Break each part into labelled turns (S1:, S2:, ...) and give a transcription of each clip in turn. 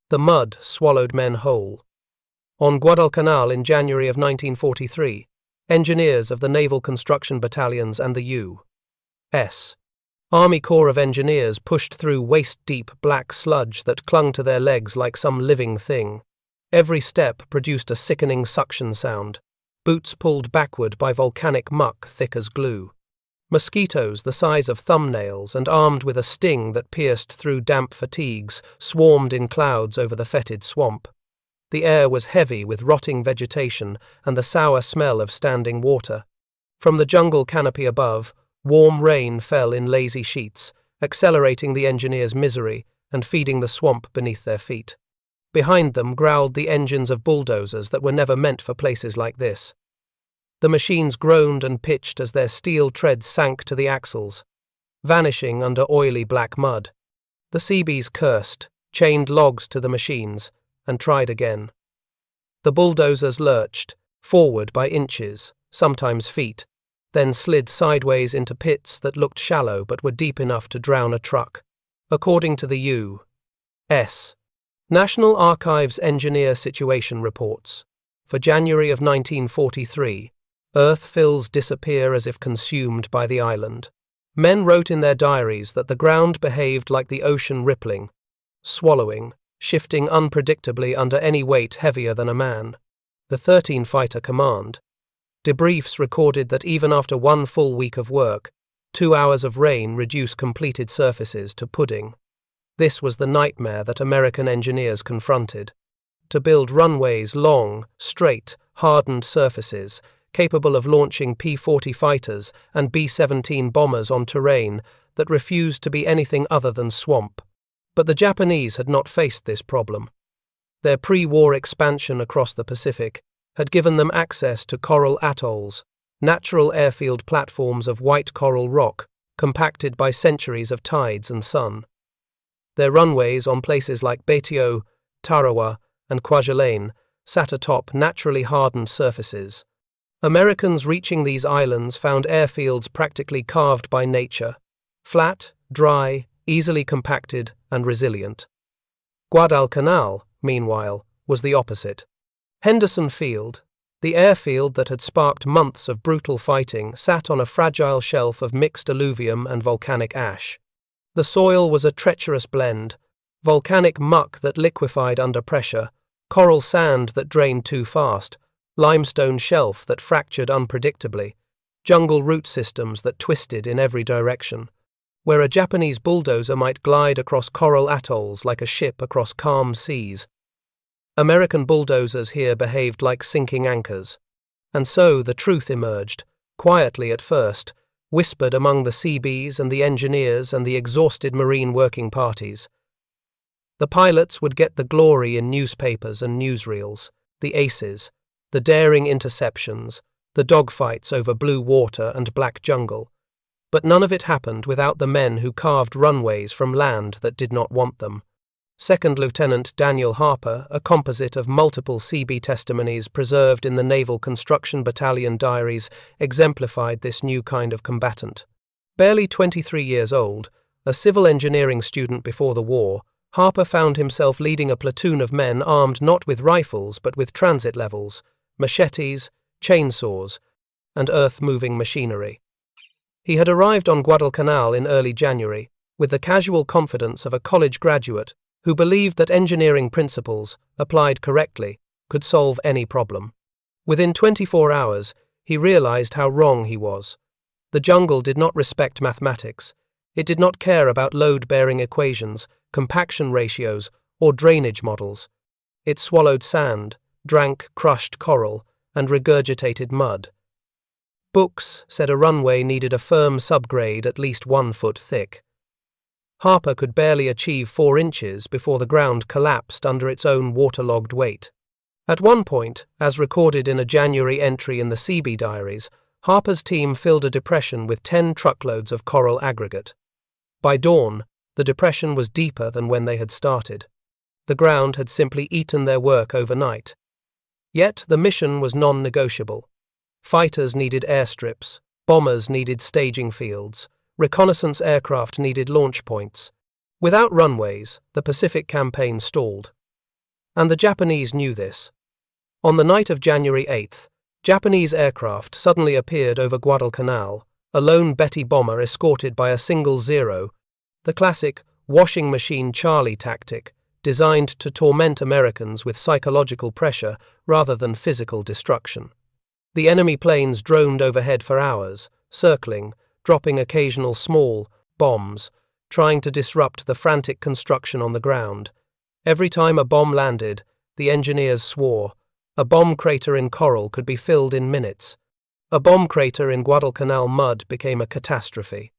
S1: The mud swallowed men whole. On Guadalcanal in January of 1943, engineers of the Naval Construction Battalions and the U.S. Army Corps of Engineers pushed through waist-deep black sludge that clung to their legs like some living thing. Every step produced a sickening suction sound, boots pulled backward by volcanic muck thick as glue. Mosquitoes the size of thumbnails and armed with a sting that pierced through damp fatigues swarmed in clouds over the fetid swamp. The air was heavy with rotting vegetation and the sour smell of standing water. From the jungle canopy above, warm rain fell in lazy sheets, accelerating the engineers' misery and feeding the swamp beneath their feet. Behind them growled the engines of bulldozers that were never meant for places like this. The machines groaned and pitched as their steel treads sank to the axles, vanishing under oily black mud. The Seabees cursed, chained logs to the machines, and tried again. The bulldozers lurched, forward by inches, sometimes feet, then slid sideways into pits that looked shallow but were deep enough to drown a truck. According to the U.S. National Archives Engineer Situation Reports, for January of 1943, earth fills disappear as if consumed by the island. Men wrote in their diaries that the ground behaved like the ocean rippling, swallowing, shifting unpredictably under any weight heavier than a man. The 13-fighter command. Debriefs recorded that even after one full week of work, 2 hours of rain reduced completed surfaces to pudding. This was the nightmare that American engineers confronted. To build runways, long, straight, hardened surfaces, capable of launching P-40 fighters and B-17 bombers on terrain that refused to be anything other than swamp. But the Japanese had not faced this problem. Their pre-war expansion across the Pacific had given them access to coral atolls, natural airfield platforms of white coral rock, compacted by centuries of tides and sun. Their runways on places like Betio, Tarawa, and Kwajalein sat atop naturally hardened surfaces. Americans reaching these islands found airfields practically carved by nature, flat, dry, easily compacted, and resilient. Guadalcanal, meanwhile, was the opposite. Henderson Field, the airfield that had sparked months of brutal fighting, sat on a fragile shelf of mixed alluvium and volcanic ash. The soil was a treacherous blend, volcanic muck that liquefied under pressure, coral sand that drained too fast, limestone shelf that fractured unpredictably, jungle root systems that twisted in every direction, where a Japanese bulldozer might glide across coral atolls like a ship across calm seas. American bulldozers here behaved like sinking anchors. And so the truth emerged, quietly at first, whispered among the Seabees and the engineers and the exhausted marine working parties. The pilots would get the glory in newspapers and newsreels, the aces, the daring interceptions, the dogfights over blue water and black jungle. But none of it happened without the men who carved runways from land that did not want them. Second Lieutenant Daniel Harper, a composite of multiple Seabee testimonies preserved in the Naval Construction Battalion diaries, exemplified this new kind of combatant. Barely 23 years old, a civil engineering student before the war, Harper found himself leading a platoon of men armed not with rifles but with transit levels, machetes, chainsaws, and earth-moving machinery. He had arrived on Guadalcanal in early January, with the casual confidence of a college graduate who believed that engineering principles, applied correctly, could solve any problem. Within 24 hours, he realized how wrong he was. The jungle did not respect mathematics. It did not care about load-bearing equations, compaction ratios, or drainage models. It swallowed sand, drank crushed coral, and regurgitated mud. Books said a runway needed a firm subgrade at least 1 foot thick. Harper could barely achieve 4 inches before the ground collapsed under its own waterlogged weight. At one point, as recorded in a January entry in the Seabee diaries, Harper's team filled a depression with 10 truckloads of coral aggregate. By dawn, the depression was deeper than when they had started. The ground had simply eaten their work overnight. Yet the mission was non-negotiable. Fighters needed airstrips, bombers needed staging fields, reconnaissance aircraft needed launch points. Without runways, the Pacific campaign stalled. And the Japanese knew this. On the night of January 8th, Japanese aircraft suddenly appeared over Guadalcanal, a lone Betty bomber escorted by a single Zero, the classic washing machine Charlie tactic, designed to torment Americans with psychological pressure rather than physical destruction. The enemy planes droned overhead for hours, circling, dropping occasional small bombs, trying to disrupt the frantic construction on the ground. Every time a bomb landed, the engineers swore, a bomb crater in coral could be filled in minutes. A bomb crater in Guadalcanal mud became a catastrophe.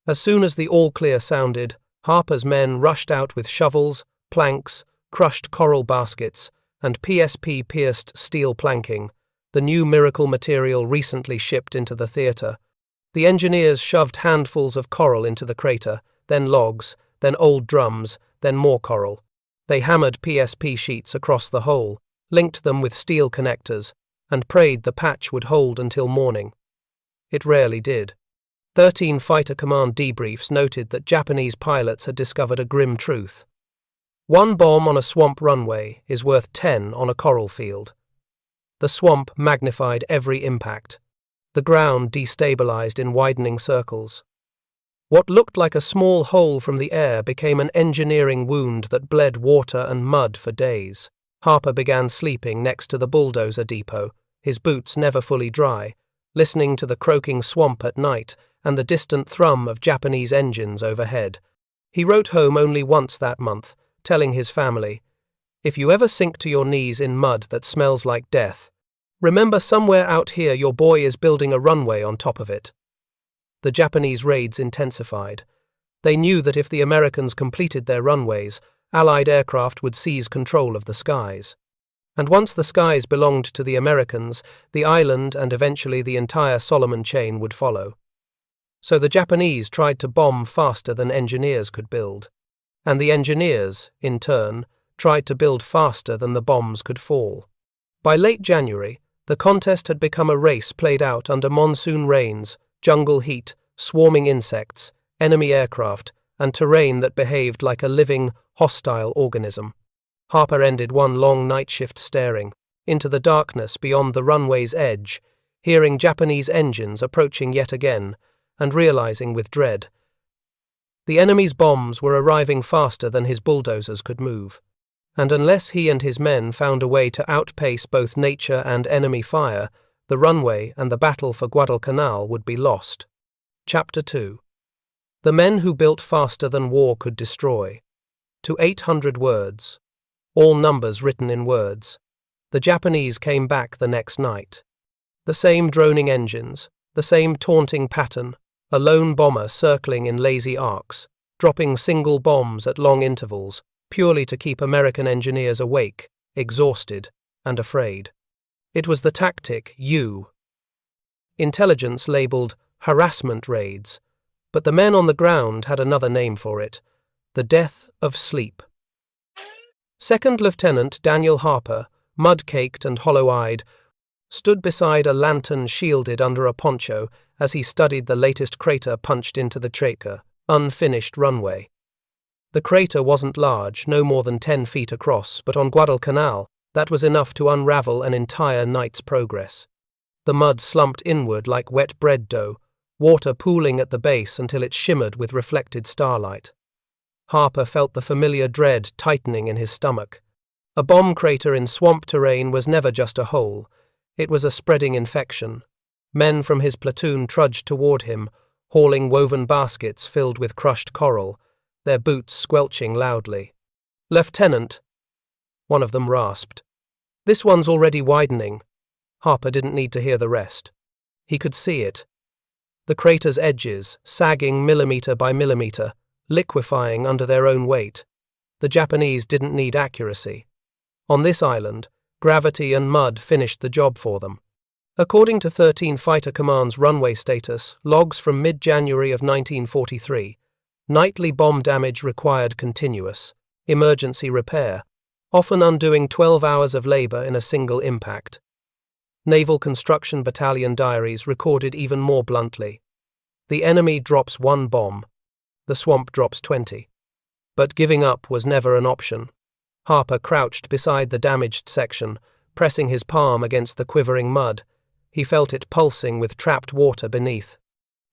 S1: As soon as the all-clear sounded, Harper's men rushed out with shovels, planks, crushed coral baskets, and PSP-pierced steel planking, the new miracle material recently shipped into the theatre. The engineers shoved handfuls of coral into the crater, then logs, then old drums, then more coral. They hammered PSP sheets across the hole, linked them with steel connectors, and prayed the patch would hold until morning. It rarely did. 13 Fighter Command debriefs noted that Japanese pilots had discovered a grim truth. One bomb on a swamp runway is worth 10 on a coral field. The swamp magnified every impact. The ground destabilized in widening circles. What looked like a small hole from the air became an engineering wound that bled water and mud for days. Harper began sleeping next to the bulldozer depot, his boots never fully dry, listening to the croaking swamp at night and the distant thrum of Japanese engines overhead. He wrote home only once that month, telling his family, "If you ever sink to your knees in mud that smells like death, remember somewhere out here your boy is building a runway on top of it." The Japanese raids intensified. They knew that if the Americans completed their runways, Allied aircraft would seize control of the skies. And once the skies belonged to the Americans, the island and eventually the entire Solomon chain would follow. So the Japanese tried to bomb faster than engineers could build. And the engineers, in turn, tried to build faster than the bombs could fall. By late January, the contest had become a race played out under monsoon rains, jungle heat, swarming insects, enemy aircraft, and terrain that behaved like a living, hostile organism. Harper ended one long night shift staring into the darkness beyond the runway's edge, hearing Japanese engines approaching yet again, and realizing with dread. The enemy's bombs were arriving faster than his bulldozers could move, and unless he and his men found a way to outpace both nature and enemy fire, the runway and the battle for Guadalcanal would be lost. Chapter 2. The men who built faster than war could destroy. To 800 words. All numbers written in words. The Japanese came back the next night. The same droning engines, the same taunting pattern, a lone bomber circling in lazy arcs, dropping single bombs at long intervals, purely to keep American engineers awake, exhausted, and afraid. It was the tactic U. Intelligence labeled harassment raids, but the men on the ground had another name for it, the death of sleep. Second Lieutenant Daniel Harper, mud-caked and hollow-eyed, stood beside a lantern shielded under a poncho as he studied the latest crater punched into the Traeger, unfinished runway. The crater wasn't large, no more than 10 feet across, but on Guadalcanal, that was enough to unravel an entire night's progress. The mud slumped inward like wet bread dough, water pooling at the base until it shimmered with reflected starlight. Harper felt the familiar dread tightening in his stomach. A bomb crater in swamp terrain was never just a hole. It was a spreading infection. Men from his platoon trudged toward him, hauling woven baskets filled with crushed coral, their boots squelching loudly. "Lieutenant," one of them rasped. "This one's already widening." Harper didn't need to hear the rest. He could see it. The crater's edges, sagging millimeter by millimeter, liquefying under their own weight. The Japanese didn't need accuracy. On this island, gravity and mud finished the job for them. According to 13 Fighter Command's runway status, logs from mid-January of 1943, nightly bomb damage required continuous, emergency repair, often undoing 12 hours of labor in a single impact. Naval Construction Battalion diaries recorded even more bluntly. The enemy drops 1 bomb. The swamp drops 20. But giving up was never an option. Harper crouched beside the damaged section, pressing his palm against the quivering mud. He felt it pulsing with trapped water beneath.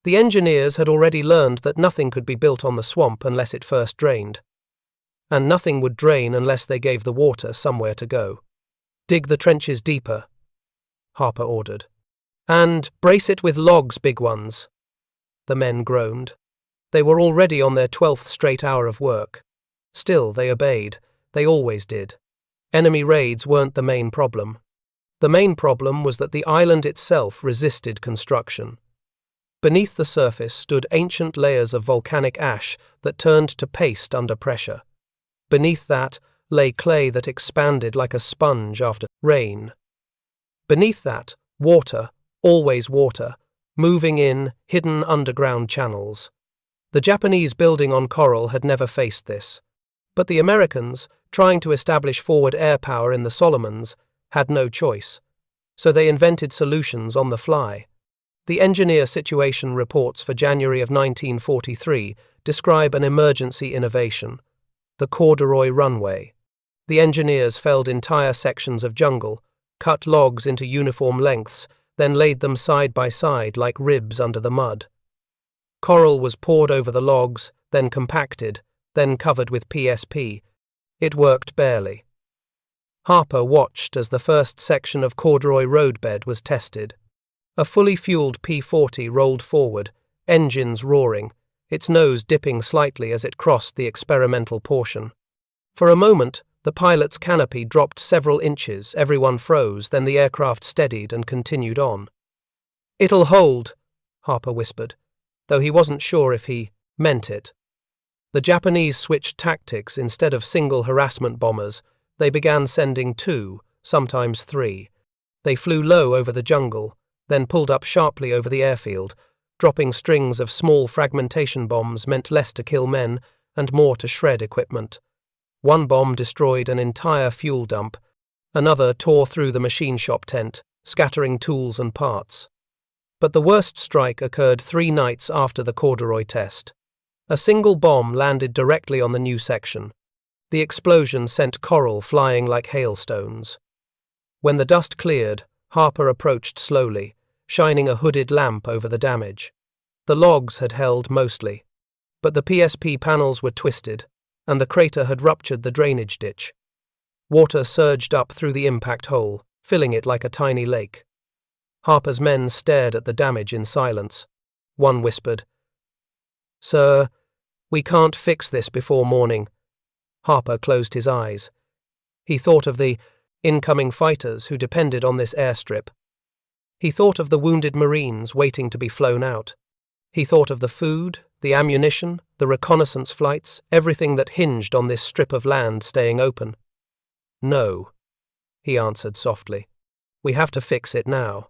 S1: The engineers had already learned that nothing could be built on the swamp unless it first drained. And nothing would drain unless they gave the water somewhere to go. "Dig the trenches deeper," Harper ordered. "And brace it with logs, big ones." The men groaned. They were already on their 12th straight hour of work. Still, they obeyed. They always did. Enemy raids weren't the main problem. The main problem was that the island itself resisted construction. Beneath the surface stood ancient layers of volcanic ash that turned to paste under pressure. Beneath that lay clay that expanded like a sponge after rain. Beneath that, water, always water, moving in hidden underground channels. The Japanese building on coral had never faced this. But the Americans, trying to establish forward air power in the Solomons, had no choice. So they invented solutions on the fly. The engineer situation reports for January of 1943 describe an emergency innovation: the corduroy runway. The engineers felled entire sections of jungle, cut logs into uniform lengths, then laid them side by side like ribs under the mud. Coral was poured over the logs, then compacted, then covered with PSP. It worked barely. Harper watched as the first section of corduroy roadbed was tested. A fully fueled P-40 rolled forward, engines roaring, its nose dipping slightly as it crossed the experimental portion. For a moment, the pilot's canopy dropped several inches, everyone froze, then the aircraft steadied and continued on. "It'll hold," Harper whispered, though he wasn't sure if he meant it. The Japanese switched tactics. Instead of single harassment bombers, they began sending 2, sometimes 3. They flew low over the jungle, then pulled up sharply over the airfield. Dropping strings of small fragmentation bombs meant less to kill men and more to shred equipment. One bomb destroyed an entire fuel dump. Another tore through the machine shop tent, scattering tools and parts. But the worst strike occurred 3 nights after the corduroy test. A single bomb landed directly on the new section. The explosion sent coral flying like hailstones. When the dust cleared, Harper approached slowly, shining a hooded lamp over the damage. The logs had held mostly, but the PSP panels were twisted, and the crater had ruptured the drainage ditch. Water surged up through the impact hole, filling it like a tiny lake. Harper's men stared at the damage in silence. One whispered, "Sir, we can't fix this before morning." Harper closed his eyes. He thought of the incoming fighters who depended on this airstrip. He thought of the wounded Marines waiting to be flown out. He thought of the food, the ammunition, the reconnaissance flights, everything that hinged on this strip of land staying open. "No," he answered softly. "We have to fix it now."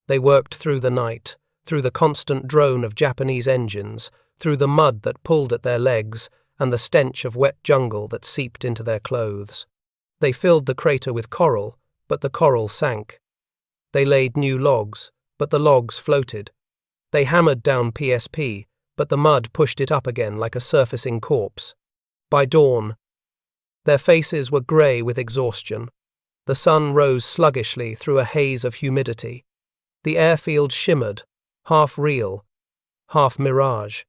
S1: They worked through the night, through the constant drone of Japanese engines, through the mud that pulled at their legs, and the stench of wet jungle that seeped into their clothes. They filled the crater with coral, but the coral sank. They laid new logs, but the logs floated. They hammered down PSP, but the mud pushed it up again like a surfacing corpse. By dawn, their faces were grey with exhaustion. The sun rose sluggishly through a haze of humidity. The airfield shimmered, half real, half mirage.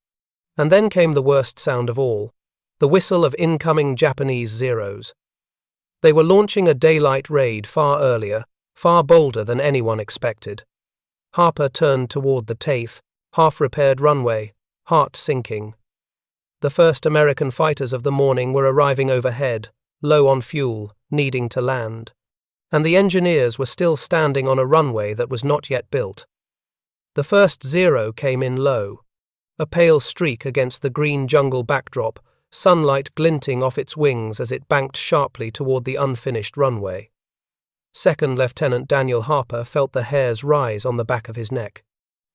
S1: And then came the worst sound of all, the whistle of incoming Japanese Zeros. They were launching a daylight raid far earlier, far bolder than anyone expected. Harper turned toward the TAFE, half-repaired runway, heart sinking. The first American fighters of the morning were arriving overhead, low on fuel, needing to land. And the engineers were still standing on a runway that was not yet built. The first Zero came in low, a pale streak against the green jungle backdrop, sunlight glinting off its wings as it banked sharply toward the unfinished runway. Second Lieutenant Daniel Harper felt the hairs rise on the back of his neck.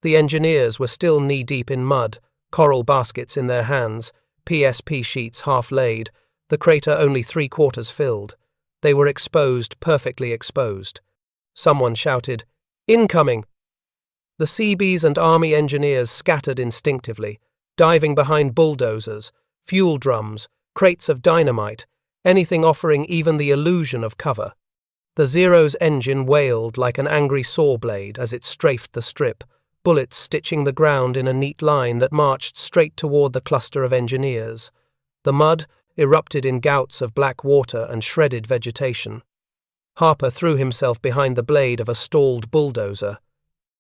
S1: The engineers were still knee-deep in mud, coral baskets in their hands, PSP sheets half laid, the crater only 3/4 filled. They were exposed, perfectly exposed. Someone shouted, "Incoming!" The Seabees and Army engineers scattered instinctively, diving behind bulldozers, fuel drums, crates of dynamite, anything offering even the illusion of cover. The Zero's engine wailed like an angry saw blade as it strafed the strip, bullets stitching the ground in a neat line that marched straight toward the cluster of engineers. The mud erupted in gouts of black water and shredded vegetation. Harper threw himself behind the blade of a stalled bulldozer.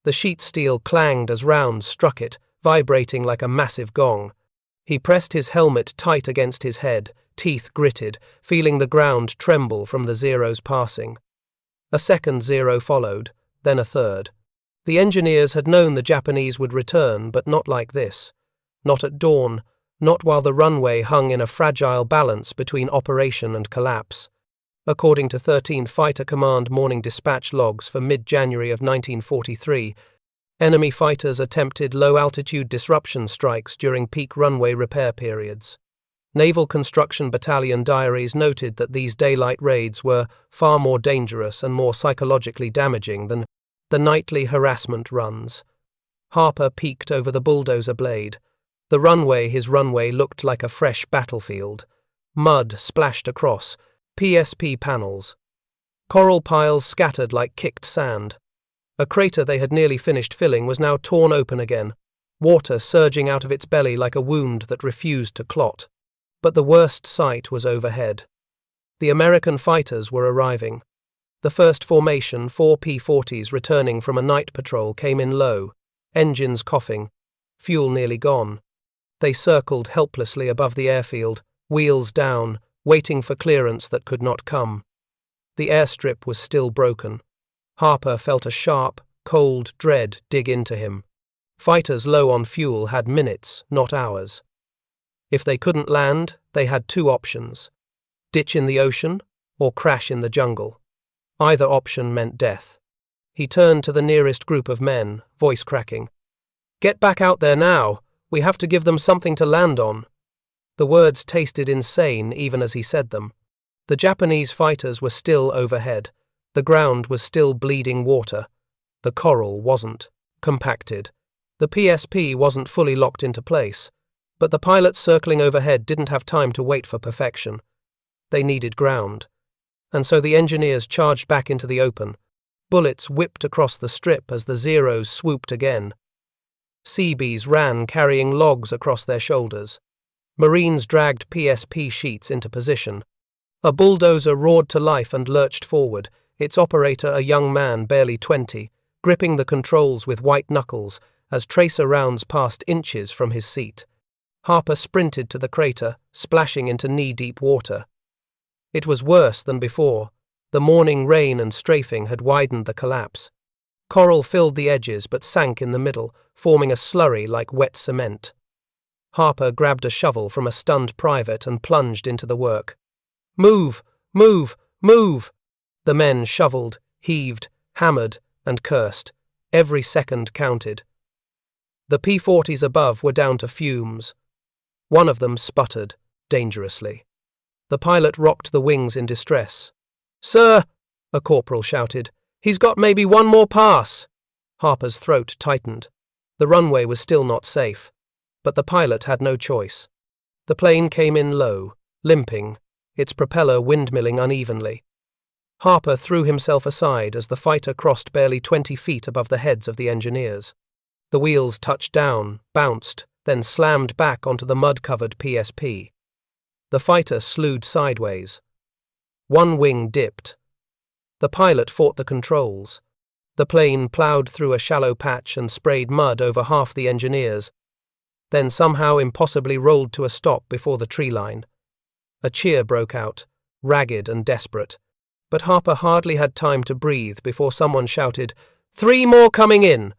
S1: The sheet steel clanged as rounds struck it, vibrating like a massive gong. He pressed his helmet tight against his head, teeth gritted, feeling the ground tremble from the Zero's passing. A second Zero followed, then a third. The engineers had known the Japanese would return, but not like this. Not at dawn, not while the runway hung in a fragile balance between operation and collapse. According to 13th Fighter Command morning dispatch logs for mid-January of 1943, enemy fighters attempted low-altitude disruption strikes during peak runway repair periods. Naval Construction Battalion diaries noted that these daylight raids were far more dangerous and more psychologically damaging than the nightly harassment runs. Harper peeked over the bulldozer blade. His runway looked like a fresh battlefield. Mud splashed across, PSP panels. Coral piles scattered like kicked sand. A crater they had nearly finished filling was now torn open again, water surging out of its belly like a wound that refused to clot. But the worst sight was overhead. The American fighters were arriving. The first formation, 4 P-40s returning from a night patrol, came in low, engines coughing, fuel nearly gone. They circled helplessly above the airfield, wheels down, waiting for clearance that could not come. The airstrip was still broken. Harper felt a sharp, cold dread dig into him. Fighters low on fuel had minutes, not hours. If they couldn't land, they had two options: ditch in the ocean or crash in the jungle. Either option meant death. He turned to the nearest group of men, voice cracking. "Get back out there now! We have to give them something to land on." The words tasted insane even as he said them. The Japanese fighters were still overhead. The ground was still bleeding water. The coral wasn't compacted. The PSP wasn't fully locked into place. But the pilots circling overhead didn't have time to wait for perfection. They needed ground. And so the engineers charged back into the open. Bullets whipped across the strip as the Zeros swooped again. Seabees ran carrying logs across their shoulders. Marines dragged PSP sheets into position. A bulldozer roared to life and lurched forward, its operator a young man barely 20, gripping the controls with white knuckles as tracer rounds passed inches from his seat. Harper sprinted to the crater, splashing into knee-deep water. It was worse than before. The morning rain and strafing had widened the collapse. Coral filled the edges but sank in the middle, forming a slurry like wet cement. Harper grabbed a shovel from a stunned private and plunged into the work. "Move! Move! Move!" The men shoveled, heaved, hammered, and cursed. Every second counted. The P-40s above were down to fumes. One of them sputtered, dangerously. The pilot rocked the wings in distress. "Sir," a corporal shouted, "he's got maybe one more pass." Harper's throat tightened. The runway was still not safe, but the pilot had no choice. The plane came in low, limping, its propeller windmilling unevenly. Harper threw himself aside as the fighter crossed barely 20 feet above the heads of the engineers. The wheels touched down, bounced, then slammed back onto the mud-covered PSP. The fighter slewed sideways. One wing dipped. The pilot fought the controls. The plane ploughed through a shallow patch and sprayed mud over half the engineers, then somehow impossibly rolled to a stop before the tree line. A cheer broke out, ragged and desperate, but Harper hardly had time to breathe before someone shouted, "3 more coming in!"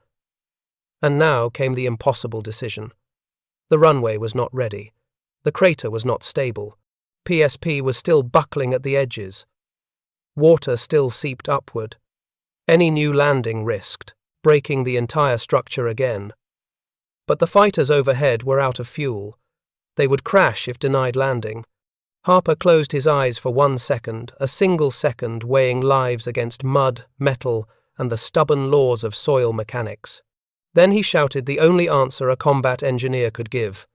S1: And now came the impossible decision. The runway was not ready. The crater was not stable. PSP was still buckling at the edges. Water still seeped upward. Any new landing risked breaking the entire structure again. But the fighters overhead were out of fuel. They would crash if denied landing. Harper closed his eyes for 1 second, a single second weighing lives against mud, metal, and the stubborn laws of soil mechanics. Then he shouted the only answer a combat engineer could give.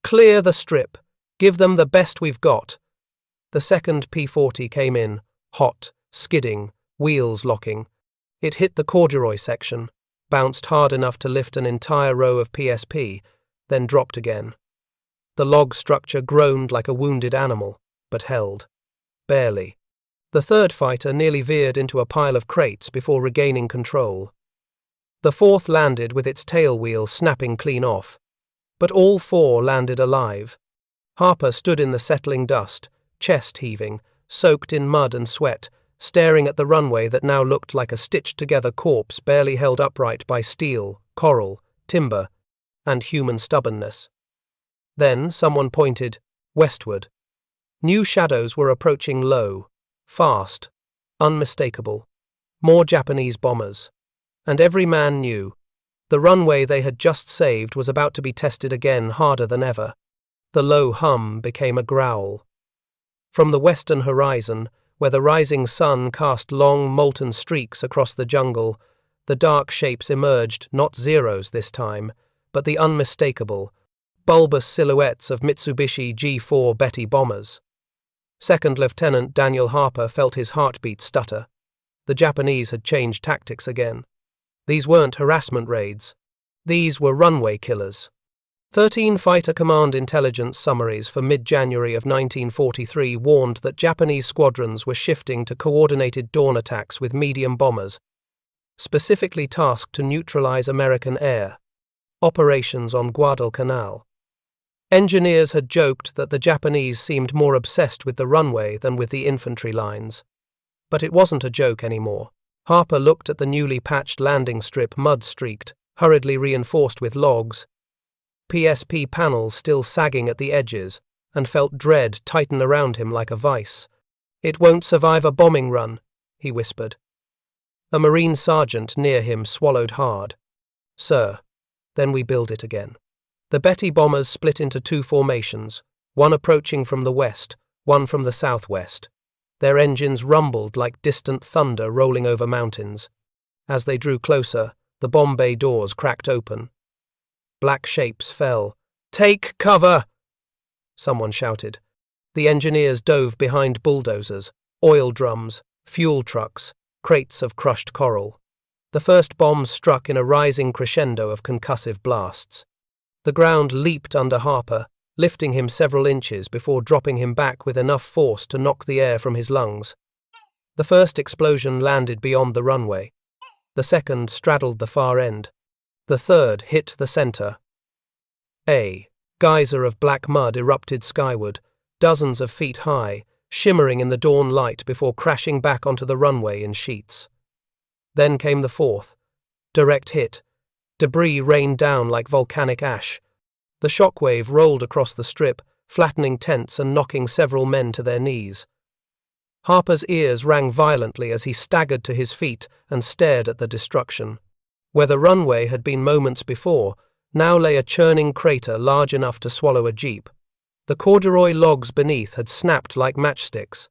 S1: "Clear the strip. Give them the best we've got." The second P-40 came in, hot, skidding, wheels locking. It hit the corduroy section, bounced hard enough to lift an entire row of PSP, then dropped again. The log structure groaned like a wounded animal, but held. Barely. The third fighter nearly veered into a pile of crates before regaining control. The fourth landed with its tail wheel snapping clean off, but all four landed alive. Harper stood in the settling dust, chest heaving, soaked in mud and sweat, staring at the runway that now looked like a stitched-together corpse barely held upright by steel, coral, timber, and human stubbornness. Then someone pointed westward. New shadows were approaching low, fast, unmistakable. More Japanese bombers. And every man knew. The runway they had just saved was about to be tested again harder than ever. The low hum became a growl. From the western horizon, where the rising sun cast long, molten streaks across the jungle, the dark shapes emerged, not Zeros this time, but the unmistakable, bulbous silhouettes of Mitsubishi G4 Betty bombers. Second Lieutenant Daniel Harper felt his heartbeat stutter. The Japanese had changed tactics again. These weren't harassment raids. These were runway killers. 13 Fighter Command intelligence summaries for mid-January of 1943 warned that Japanese squadrons were shifting to coordinated dawn attacks with medium bombers, specifically tasked to neutralize American air. Operations on Guadalcanal. Engineers had joked that the Japanese seemed more obsessed with the runway than with the infantry lines. But it wasn't a joke anymore. Harper looked at the newly patched landing strip, mud-streaked, hurriedly reinforced with logs, PSP panels still sagging at the edges, and felt dread tighten around him like a vice. "It won't survive a bombing run," he whispered. A Marine sergeant near him swallowed hard. "Sir." Then we build it again. The Betty bombers split into two formations, one approaching from the west, one from the southwest. Their engines rumbled like distant thunder rolling over mountains. As they drew closer, the bomb bay doors cracked open. Black shapes fell. "Take cover!" someone shouted. The engineers dove behind bulldozers, oil drums, fuel trucks, crates of crushed coral. The first bombs struck in a rising crescendo of concussive blasts. The ground leaped under Harper, lifting him several inches before dropping him back with enough force to knock the air from his lungs. The first explosion landed beyond the runway. The second straddled the far end. The third hit the center. A geyser of black mud erupted skyward, dozens of feet high, shimmering in the dawn light before crashing back onto the runway in sheets. Then came the fourth. Direct hit. Debris rained down like volcanic ash. The shockwave rolled across the strip, flattening tents and knocking several men to their knees. Harper's ears rang violently as he staggered to his feet and stared at the destruction. Where the runway had been moments before, now lay a churning crater large enough to swallow a jeep. The corduroy logs beneath had snapped like matchsticks.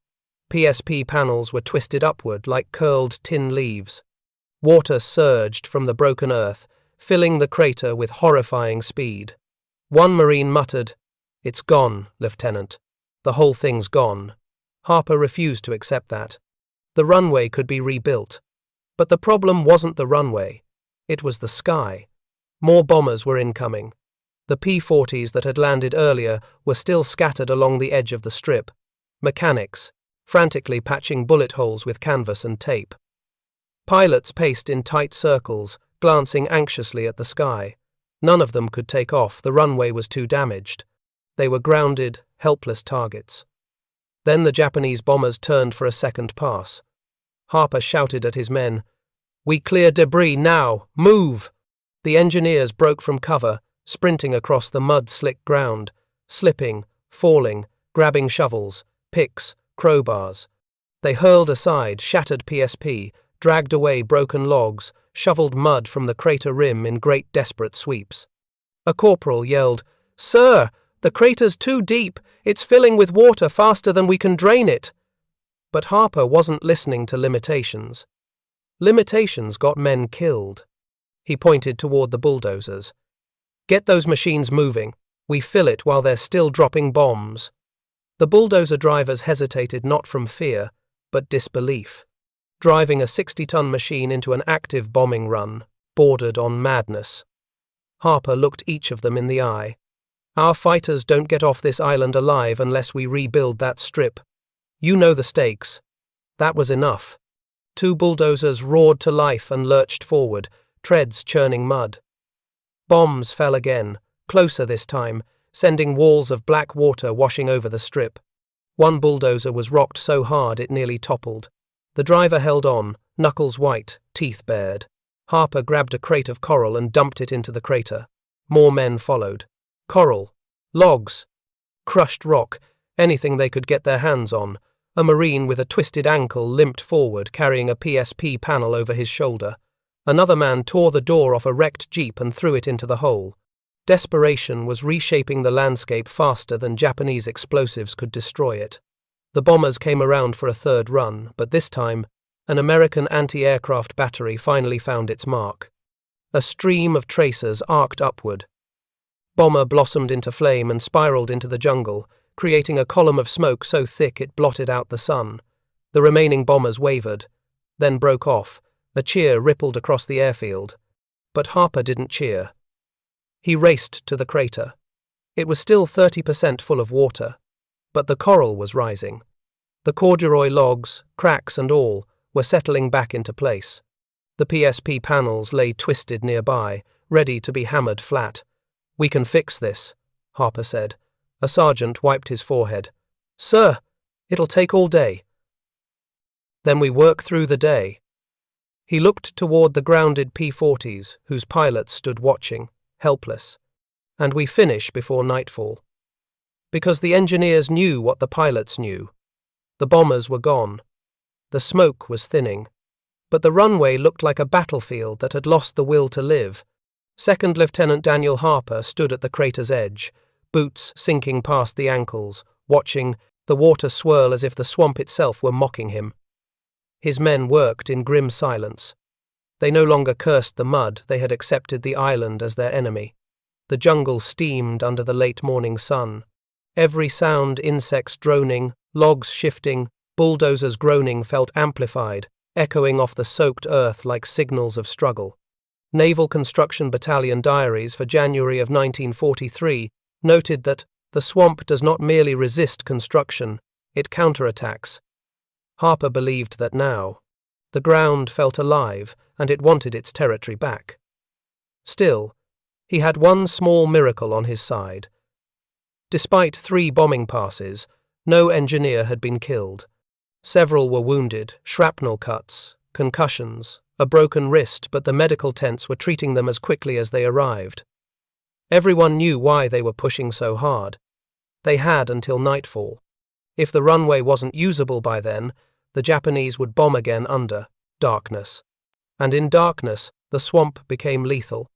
S1: PSP panels were twisted upward like curled tin leaves. Water surged from the broken earth, filling the crater with horrifying speed. One Marine muttered, "It's gone, Lieutenant. The whole thing's gone." Harper refused to accept that. The runway could be rebuilt. But the problem wasn't the runway. It was the sky. More bombers were incoming. The P-40s that had landed earlier were still scattered along the edge of the strip. Mechanics, frantically patching bullet holes with canvas and tape. Pilots paced in tight circles, glancing anxiously at the sky. None of them could take off, the runway was too damaged. They were grounded, helpless targets. Then the Japanese bombers turned for a second pass. Harper shouted at his men, "We clear debris now! Move!" The engineers broke from cover, sprinting across the mud-slick ground, slipping, falling, grabbing shovels, picks, crowbars. They hurled aside shattered PSP, dragged away broken logs, shoveled mud from the crater rim in great desperate sweeps. A corporal yelled, "Sir, the crater's too deep. It's filling with water faster than we can drain it." But Harper wasn't listening to limitations. Limitations got men killed. He pointed toward the bulldozers. "Get those machines moving. We fill it while they're still dropping bombs." The bulldozer drivers hesitated not from fear, but disbelief. Driving a 60-ton machine into an active bombing run bordered on madness. Harper looked each of them in the eye. Our fighters don't get off this island alive unless we rebuild that strip. You know the stakes. That was enough. 2 bulldozers roared to life and lurched forward, treads churning mud. Bombs fell again, closer this time, sending walls of black water washing over the strip. One bulldozer was rocked so hard it nearly toppled. The driver held on, knuckles white, teeth bared. Harper grabbed a crate of coral and dumped it into the crater. More men followed. Coral, logs, crushed rock, anything they could get their hands on. A Marine with a twisted ankle limped forward, carrying a PSP panel over his shoulder. Another man tore the door off a wrecked jeep and threw it into the hole. Desperation was reshaping the landscape faster than Japanese explosives could destroy it. The bombers came around for a third run, but this time, an American anti-aircraft battery finally found its mark. A stream of tracers arced upward. Bomber blossomed into flame and spiraled into the jungle, creating a column of smoke so thick it blotted out the sun. The remaining bombers wavered, then broke off. A cheer rippled across the airfield. But Harper didn't cheer. He raced to the crater. It was still 30% full of water, but the coral was rising. The corduroy logs, cracks and all, were settling back into place. The PSP panels lay twisted nearby, ready to be hammered flat. "We can fix this," Harper said. A sergeant wiped his forehead. "Sir, it'll take all day." "Then we work through the day." He looked toward the grounded P-40s, whose pilots stood watching, helpless. "And we finish before nightfall." Because the engineers knew what the pilots knew. The bombers were gone. The smoke was thinning. But the runway looked like a battlefield that had lost the will to live. Second Lieutenant Daniel Harper stood at the crater's edge, boots sinking past the ankles, watching the water swirl as if the swamp itself were mocking him. His men worked in grim silence. They no longer cursed the mud, they had accepted the island as their enemy. The jungle steamed under the late morning sun. Every sound, insects droning, logs shifting, bulldozers groaning, felt amplified, echoing off the soaked earth like signals of struggle. Naval Construction Battalion diaries for January of 1943 noted that the swamp does not merely resist construction, it counterattacks. Harper believed that now. The ground felt alive, and it wanted its territory back. Still, he had one small miracle on his side. Despite 3 bombing passes, no engineer had been killed. Several were wounded, shrapnel cuts, concussions, a broken wrist, but the medical tents were treating them as quickly as they arrived. Everyone knew why they were pushing so hard. They had until nightfall. If the runway wasn't usable by then, the Japanese would bomb again under darkness. And in darkness, the swamp became lethal.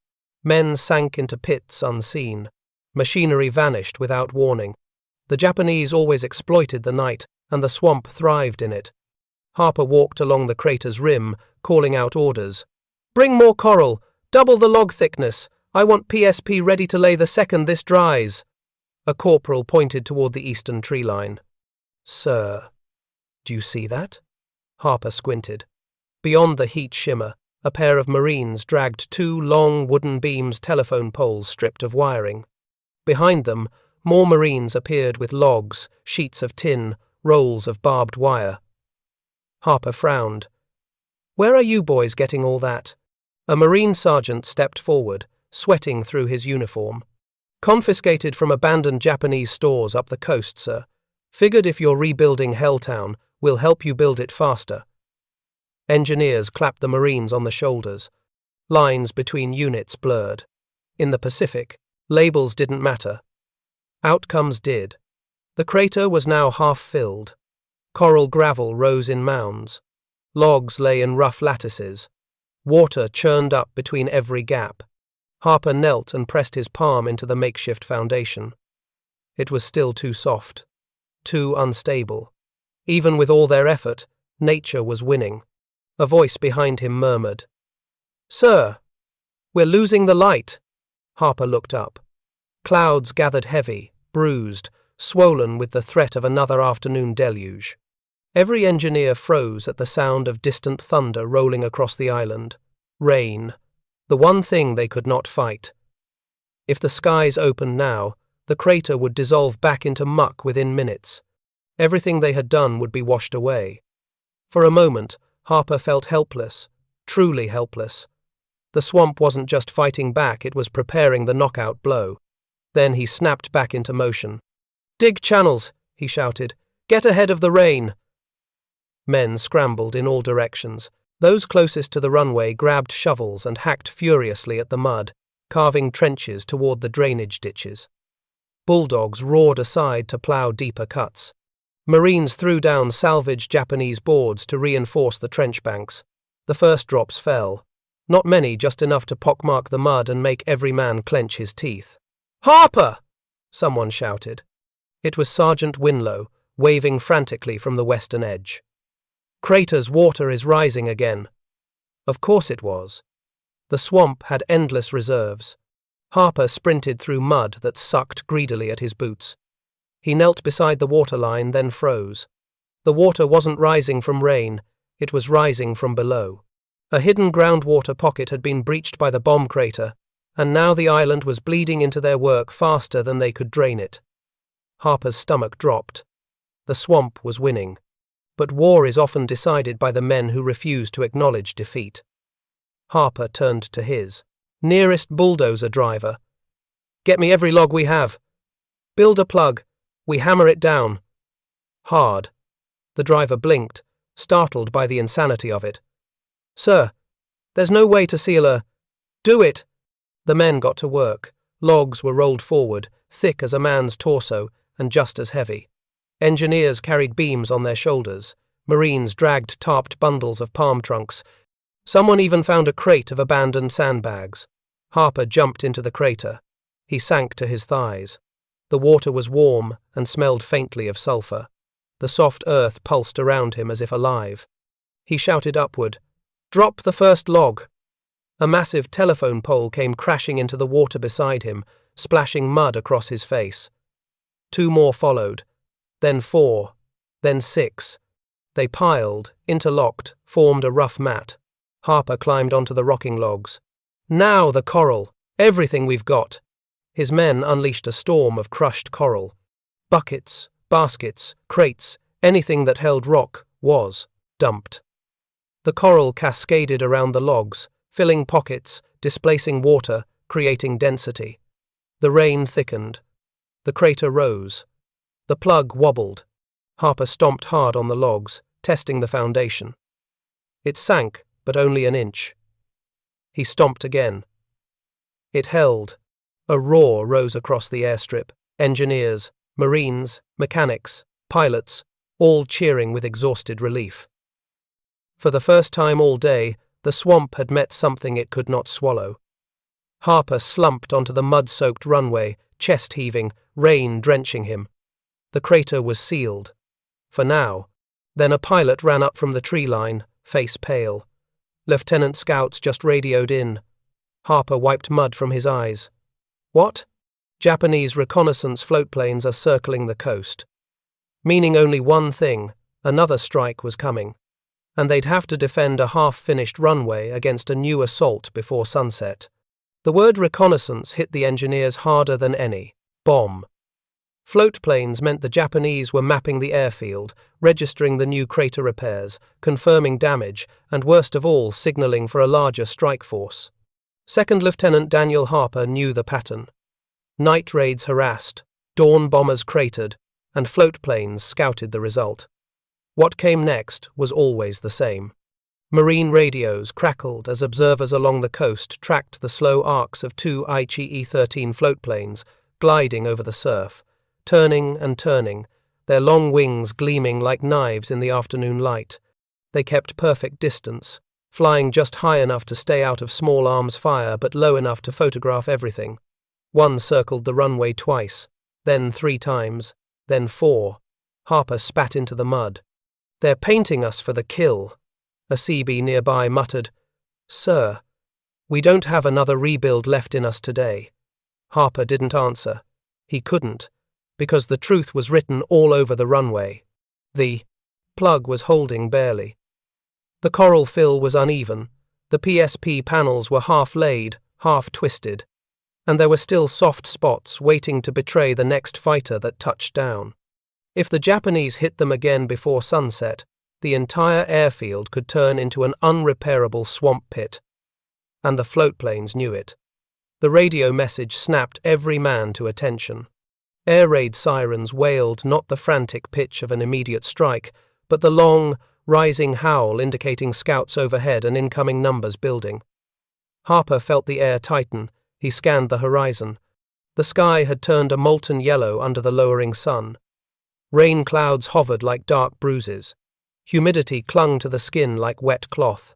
S1: Men sank into pits unseen. Machinery vanished without warning. The Japanese always exploited the night, and the swamp thrived in it. Harper walked along the crater's rim, calling out orders. "Bring more coral! Double the log thickness! I want PSP ready to lay the second this dries." A corporal pointed toward the eastern tree line. "Sir, do you see that?" Harper squinted. Beyond the heat shimmer, a pair of Marines dragged 2 long wooden beams, telephone poles stripped of wiring. Behind them, more Marines appeared with logs, sheets of tin, rolls of barbed wire. Harper frowned. "Where are you boys getting all that?" A Marine sergeant stepped forward, sweating through his uniform. "Confiscated from abandoned Japanese stores up the coast, sir. Figured if you're rebuilding Helltown, we'll help you build it faster." Engineers clapped the Marines on the shoulders. Lines between units blurred. In the Pacific, labels didn't matter. Outcomes did. The crater was now half filled. Coral gravel rose in mounds. Logs lay in rough lattices. Water churned up between every gap. Harper knelt and pressed his palm into the makeshift foundation. It was still too soft, too unstable. Even with all their effort, nature was winning. A voice behind him murmured, "Sir, we're losing the light." Harper looked up. Clouds gathered heavy, bruised, swollen with the threat of another afternoon deluge. Every engineer froze at the sound of distant thunder rolling across the island. Rain, the one thing they could not fight. If the skies opened now, the crater would dissolve back into muck within minutes. Everything they had done would be washed away. For a moment, Harper felt helpless, truly helpless. The swamp wasn't just fighting back, it was preparing the knockout blow. Then he snapped back into motion. "Dig channels," he shouted. "Get ahead of the rain." Men scrambled in all directions. Those closest to the runway grabbed shovels and hacked furiously at the mud, carving trenches toward the drainage ditches. Bulldogs roared aside to plow deeper cuts. Marines threw down salvaged Japanese boards to reinforce the trench banks. The first drops fell. Not many, just enough to pockmark the mud and make every man clench his teeth. "Harper!" someone shouted. It was Sergeant Winlow, waving frantically from the western edge. "Crater's water is rising again." Of course it was. The swamp had endless reserves. Harper sprinted through mud that sucked greedily at his boots. He knelt beside the waterline, then froze. The water wasn't rising from rain, it was rising from below. A hidden groundwater pocket had been breached by the bomb crater, and now the island was bleeding into their work faster than they could drain it. Harper's stomach dropped. The swamp was winning. But war is often decided by the men who refuse to acknowledge defeat. Harper turned to his nearest bulldozer driver. "Get me every log we have. Build a plug. We hammer it down." Hard. The driver blinked, startled by the insanity of it. "Sir, there's no way to seal a—" "Do it!" The men got to work. Logs were rolled forward, thick as a man's torso and just as heavy. Engineers carried beams on their shoulders. Marines dragged tarped bundles of palm trunks. Someone even found a crate of abandoned sandbags. Harper jumped into the crater. He sank to his thighs. The water was warm and smelled faintly of sulfur. The soft earth pulsed around him as if alive. He shouted upward, "Drop the first log!" A massive telephone pole came crashing into the water beside him, splashing mud across his face. 2 more followed, then 4, then 6. They piled, interlocked, formed a rough mat. Harper climbed onto the rocking logs. "Now the coral! Everything we've got!" His men unleashed a storm of crushed coral. Buckets, baskets, crates, anything that held rock was dumped. The coral cascaded around the logs, filling pockets, displacing water, creating density. The rain thickened. The crater rose. The plug wobbled. Harper stomped hard on the logs, testing the foundation. It sank, but only an inch. He stomped again. It held. A roar rose across the airstrip. Engineers, Marines, mechanics, pilots, all cheering with exhausted relief. For the first time all day, the swamp had met something it could not swallow. Harper slumped onto the mud-soaked runway, chest heaving, rain drenching him. The crater was sealed. For now. Then a pilot ran up from the tree line, face pale. Lieutenant Scouts just radioed in. Harper wiped mud from his eyes. "What?" "Japanese reconnaissance floatplanes are circling the coast." Meaning only one thing, another strike was coming. And they'd have to defend a half-finished runway against a new assault before sunset. The word reconnaissance hit the engineers harder than any. Bomb. Floatplanes meant the Japanese were mapping the airfield, registering the new crater repairs, confirming damage, and worst of all, signaling for a larger strike force. Second Lieutenant Daniel Harper knew the pattern. Night raids harassed, dawn bombers cratered, and floatplanes scouted the result. What came next was always the same. Marine radios crackled as observers along the coast tracked the slow arcs of 2 Aichi E-13 floatplanes gliding over the surf, turning and turning, their long wings gleaming like knives in the afternoon light. They kept perfect distance, flying just high enough to stay out of small arms fire but low enough to photograph everything. One circled the runway twice, then 3 times, then 4. Harper spat into the mud. "They're painting us for the kill." A Seabee nearby muttered, "Sir, we don't have another rebuild left in us today." Harper didn't answer. He couldn't, because the truth was written all over the runway. The plug was holding barely. The coral fill was uneven, the PSP panels were half laid, half twisted, and there were still soft spots waiting to betray the next fighter that touched down. If the Japanese hit them again before sunset, the entire airfield could turn into an unrepairable swamp pit. And the floatplanes knew it. The radio message snapped every man to attention. Air raid sirens wailed not the frantic pitch of an immediate strike, but the long, rising howl indicating scouts overhead and incoming numbers building. Harper felt the air tighten. He scanned the horizon. The sky had turned a molten yellow under the lowering sun. Rain clouds hovered like dark bruises. Humidity clung to the skin like wet cloth.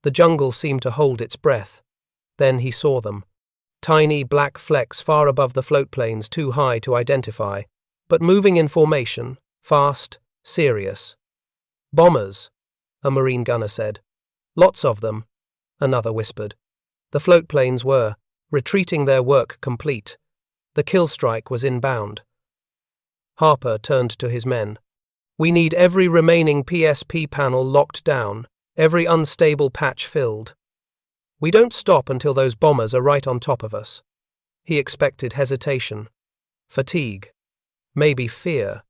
S1: The jungle seemed to hold its breath. Then he saw them. Tiny black flecks far above the floatplanes, too high to identify, but moving in formation, fast, serious. Bombers, a marine gunner said. Lots of them, another whispered. The floatplanes were retreating, their work complete. The kill strike was inbound. Harper turned to his men. We need every remaining PSP panel locked down, every unstable patch filled. We don't stop until those bombers are right on top of us. He expected hesitation, fatigue, maybe fear.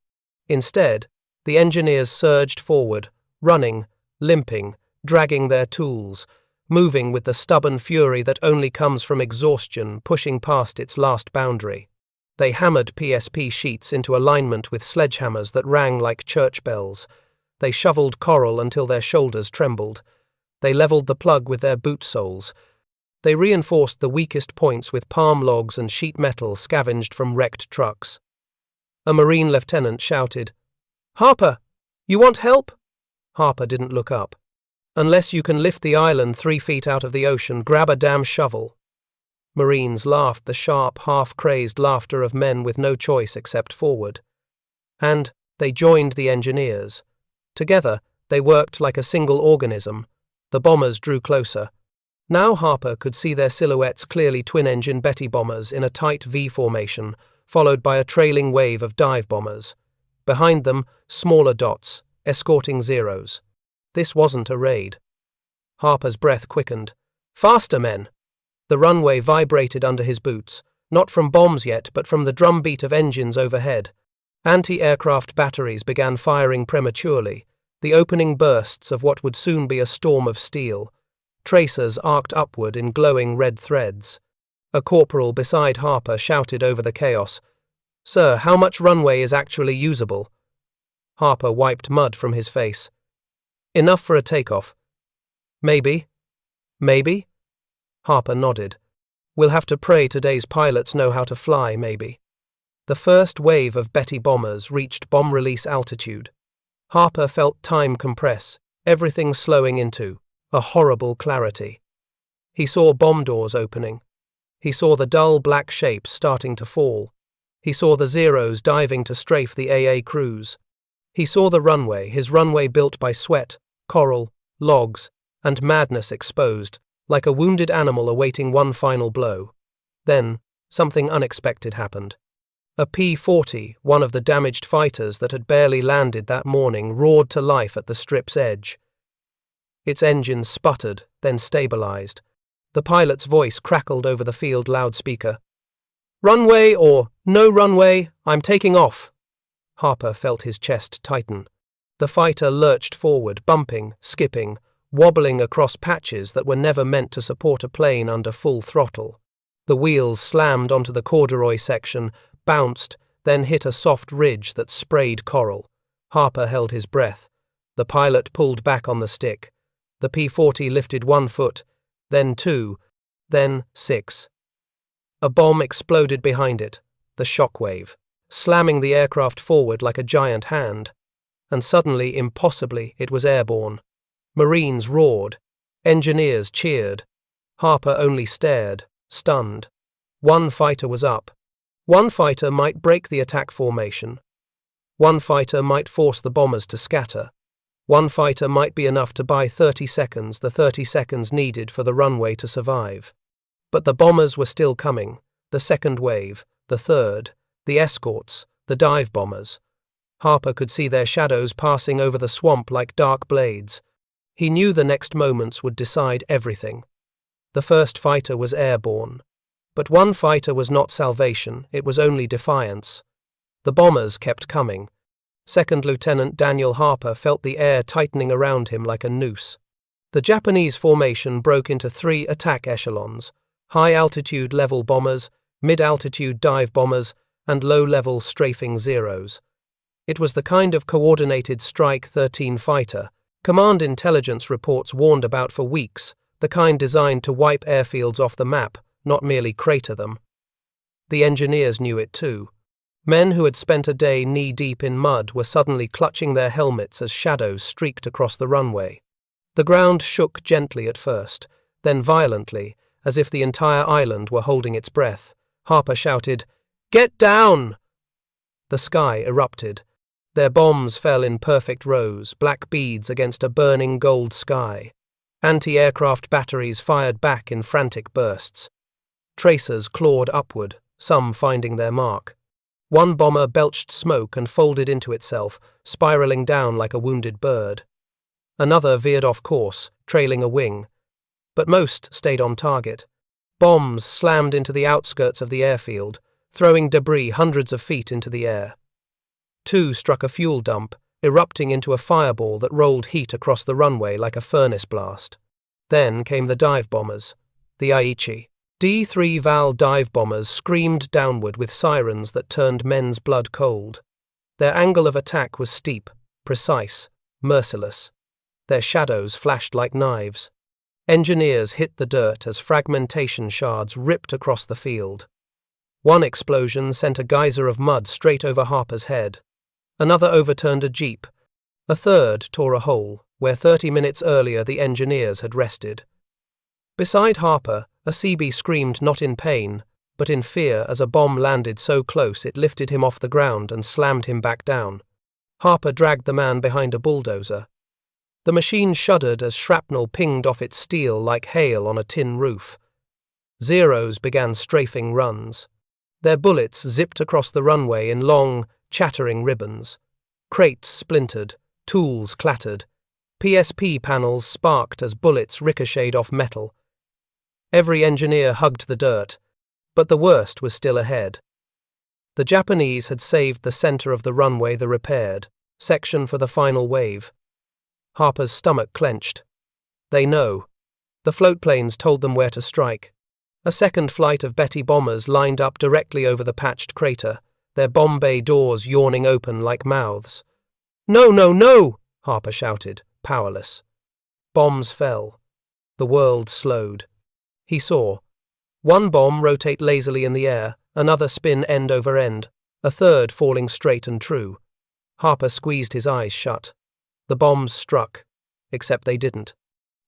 S1: Instead, the engineers surged forward, running, limping, dragging their tools, moving with the stubborn fury that only comes from exhaustion, pushing past its last boundary. They hammered PSP sheets into alignment with sledgehammers that rang like church bells. They shoveled coral until their shoulders trembled. They leveled the plug with their boot soles. They reinforced the weakest points with palm logs and sheet metal scavenged from wrecked trucks. A Marine lieutenant shouted, "Harper, you want help?" Harper didn't look up. "Unless you can lift the island 3 feet out of the ocean, grab a damn shovel." Marines laughed the sharp, half-crazed laughter of men with no choice except forward. And they joined the engineers. Together, they worked like a single organism. The bombers drew closer. Now Harper could see their silhouettes clearly, twin-engine Betty bombers in a tight V formation, followed by a trailing wave of dive bombers. Behind them, smaller dots, escorting Zeros. This wasn't a raid. Harper's breath quickened. "Faster, men!" The runway vibrated under his boots, not from bombs yet, but from the drumbeat of engines overhead. Anti-aircraft batteries began firing prematurely, the opening bursts of what would soon be a storm of steel. Tracers arced upward in glowing red threads. A corporal beside Harper shouted over the chaos, "Sir, how much runway is actually usable?" Harper wiped mud from his face. "Enough for a takeoff." "Maybe. Maybe?" Harper nodded. "We'll have to pray today's pilots know how to fly, maybe." The first wave of Betty bombers reached bomb release altitude. Harper felt time compress, everything slowing into a horrible clarity. He saw bomb doors opening. He saw the dull black shapes starting to fall. He saw the Zeros diving to strafe the AA crews. He saw the runway, his runway built by sweat, coral, logs, and madness exposed, like a wounded animal awaiting one final blow. Then, something unexpected happened. A P-40, one of the damaged fighters that had barely landed that morning, roared to life at the strip's edge. Its engine sputtered, then stabilized. The pilot's voice crackled over the field loudspeaker. "Runway or no runway, I'm taking off." Harper felt his chest tighten. The fighter lurched forward, bumping, skipping, wobbling across patches that were never meant to support a plane under full throttle. The wheels slammed onto the corduroy section, bounced, then hit a soft ridge that sprayed coral. Harper held his breath. The pilot pulled back on the stick. The P-40 lifted 1 foot, then 2, then 6. A bomb exploded behind it, the shockwave, slamming the aircraft forward like a giant hand. And suddenly, impossibly, it was airborne. Marines roared. Engineers cheered. Harper only stared, stunned. One fighter was up. One fighter might break the attack formation. One fighter might force the bombers to scatter. One fighter might be enough to buy 30 seconds, the 30 seconds needed for the runway to survive. But the bombers were still coming. The second wave, the third, the escorts, The dive bombers. Harper could see their shadows passing over the swamp like dark blades. He knew the next moments would decide everything. The first fighter was airborne. But one fighter was not salvation, it was only defiance. The bombers kept coming. Second Lieutenant Daniel Harper felt the air tightening around him like a noose. The Japanese formation broke into 3 attack echelons: high-altitude level bombers, mid-altitude dive bombers, and low-level strafing Zeros. It was the kind of coordinated Strike 13 fighter Command Intelligence reports warned about for weeks, the kind designed to wipe airfields off the map, not merely crater them. The engineers knew it too. Men who had spent a day knee-deep in mud were suddenly clutching their helmets as shadows streaked across the runway. The ground shook gently at first, then violently, as if the entire island were holding its breath. Harper shouted, "Get down!" The sky erupted. Their bombs fell in perfect rows, black beads against a burning gold sky. Anti-aircraft batteries fired back in frantic bursts. Tracers clawed upward, some finding their mark. One bomber belched smoke and folded into itself, spiraling down like a wounded bird. Another veered off course, trailing a wing. But most stayed on target. Bombs slammed into the outskirts of the airfield, throwing debris hundreds of feet into the air. 2 struck a fuel dump, erupting into a fireball that rolled heat across the runway like a furnace blast. Then came the dive bombers, the Aichi. D3 Val dive bombers screamed downward with sirens that turned men's blood cold. Their angle of attack was steep, precise, merciless. Their shadows flashed like knives. Engineers hit the dirt as fragmentation shards ripped across the field. One explosion sent a geyser of mud straight over Harper's head. Another overturned a jeep. A third tore a hole, where 30 minutes earlier the engineers had rested. Beside Harper, a Seabee screamed not in pain, but in fear as a bomb landed so close it lifted him off the ground and slammed him back down. Harper dragged the man behind a bulldozer. The machine shuddered as shrapnel pinged off its steel like hail on a tin roof. Zeros began strafing runs. Their bullets zipped across the runway in long, chattering ribbons. Crates splintered, tools clattered. PSP panels sparked as bullets ricocheted off metal. Every engineer hugged the dirt, but the worst was still ahead. The Japanese had saved the center of the runway, the repaired section, for the final wave. Harper's stomach clenched. They know. The floatplanes told them where to strike. A second flight of Betty bombers lined up directly over the patched crater, their bomb bay doors yawning open like mouths. "No, no, no!" Harper shouted, powerless. Bombs fell. The world slowed. He saw one bomb rotate lazily in the air, another spin end over end, a third falling straight and true. Harper squeezed his eyes shut. The bombs struck, except they didn't.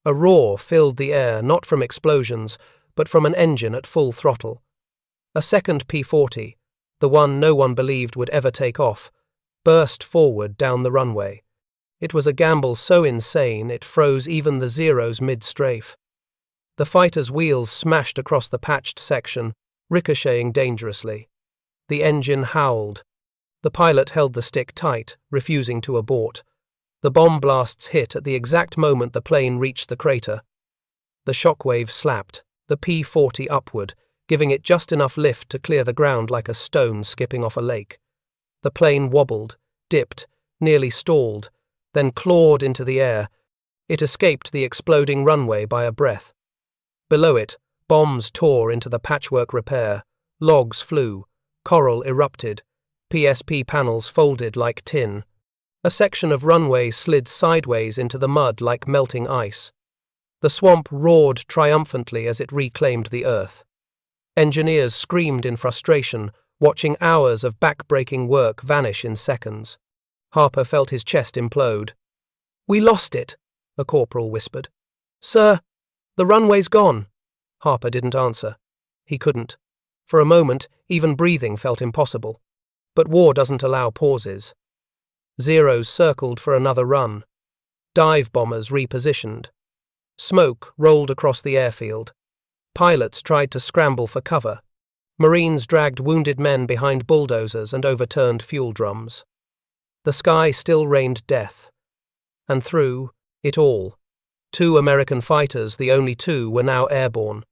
S1: A roar filled the air, not from explosions, but from an engine at full throttle. A second P-40, the one no one believed would ever take off, burst forward down the runway. It was a gamble so insane it froze even the Zeros mid-strafe. The fighter's wheels smashed across the patched section, ricocheting dangerously. The engine howled. The pilot held the stick tight, refusing to abort. The bomb blasts hit at the exact moment the plane reached the crater. The shockwave slapped, the P-40 upward, giving it just enough lift to clear the ground like a stone skipping off a lake. The plane wobbled, dipped, nearly stalled, then clawed into the air. It escaped the exploding runway by a breath. Below it, bombs tore into the patchwork repair, logs flew, coral erupted, PSP panels folded like tin. A section of runway slid sideways into the mud like melting ice. The swamp roared triumphantly as it reclaimed the earth. Engineers screamed in frustration, watching hours of back-breaking work vanish in seconds. Harper felt his chest implode. "We lost it," a corporal whispered. "Sir, the runway's gone." Harper didn't answer. He couldn't. For a moment, even breathing felt impossible. But war doesn't allow pauses. Zeros circled for another run. Dive bombers repositioned. Smoke rolled across the airfield. Pilots tried to scramble for cover. Marines dragged wounded men behind bulldozers and overturned fuel drums. The sky still rained death. And through it all, 2 American fighters, the only 2, were now airborne.